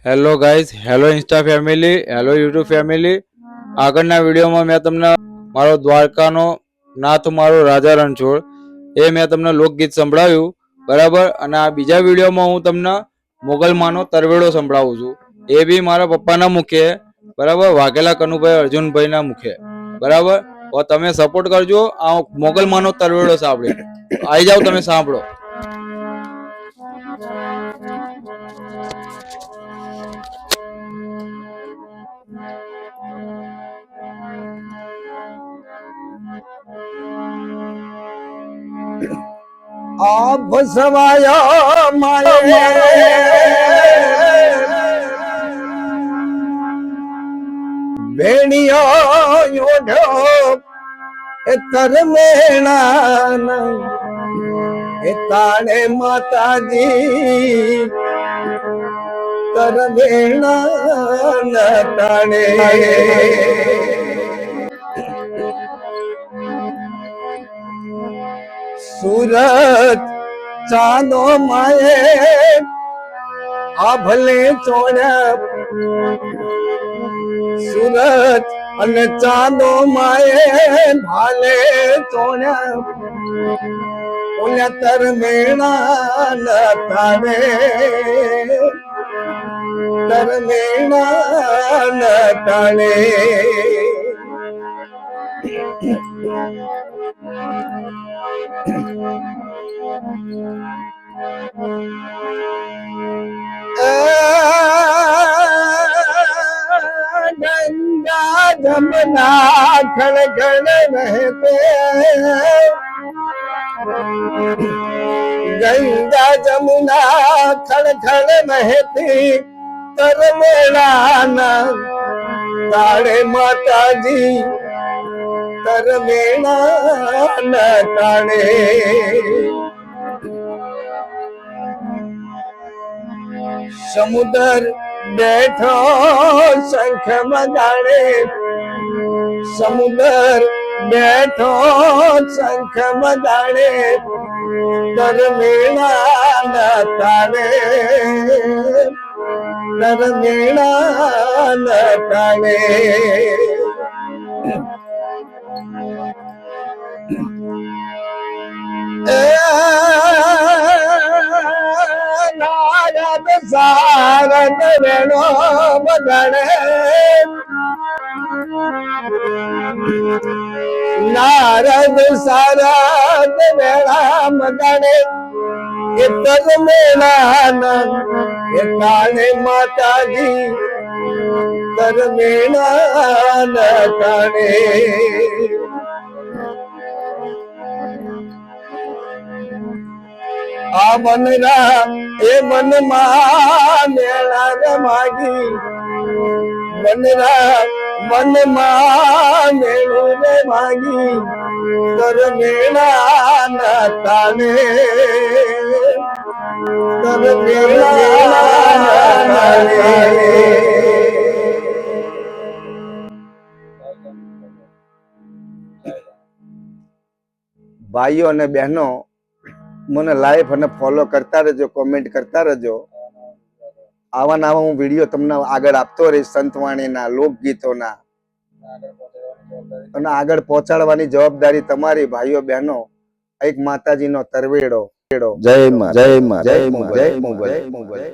Hello guys, hello Insta family, hello YouTube family. આગળના વિડીયોમાં મેં તમને મારો દ્વારકાનો નાથ મારો રાજા રણછોડ એ મેં તમને લોકગીત સંભળાવ્યું, બરાબર. અને આ બીજા વિડીયોમાં હું તમને મોગલમાનો તરવેડો સંભળાવું છું. એ બી મારા પપ્પાના મુખે, બરાબર, વાઘેલા કનુભાઈ અર્જુનભાઈના મુખે, બરાબર. તો તમે સપોર્ટ કરજો. આ મોગલમાનો તરવેડો સાંભળી આવી જાઓ, તમે સાંભળો. आप सवाया माये भेड़ियो योढ़ो तर मेणा ताने माता जी तर मेणा ताने सूरत चांदो माए आभले चोड़ा सूरत अन चांदो माए भाले चोड़ा उन्हें तर मेणा न ताने तर मेणा न ताने गंगा जमुना खड़ खड़ बहते गंगा जमुना खड़ खड़ बहती तर मेरा तारे माता जी तर मेरा न ताने समुद्र बैठो शंख बजाड़े समुद्र बैठो शंख बजाड़े तर मेरा न ताने तर मेरा न ताने नारद सारद वेणो बदने नारद सारद वेणा बदने तर मेरा न ताने माता जी तर मेरा न ताने आ मनरा ए मन मेला रे मागी मनरा मन मेलू रे मागी तर मेला न ताने तर मेला न ताने। भाइयों અને બહેનો મને લાઈવ અને ફોલો કરતા રહેજો, કોમેન્ટ કરતા રહેજો. આવા નવા હું વિડીયો તમને આગળ આપતો રહીશ, સંતવાણીના લોકગીતોના, અને આગળ પહોંચાડવાની જવાબદારી તમારી ભાઈઓ બહેનો. એક માતાજીનો તરવેડો. જય માં જય માં જય માં જય માં.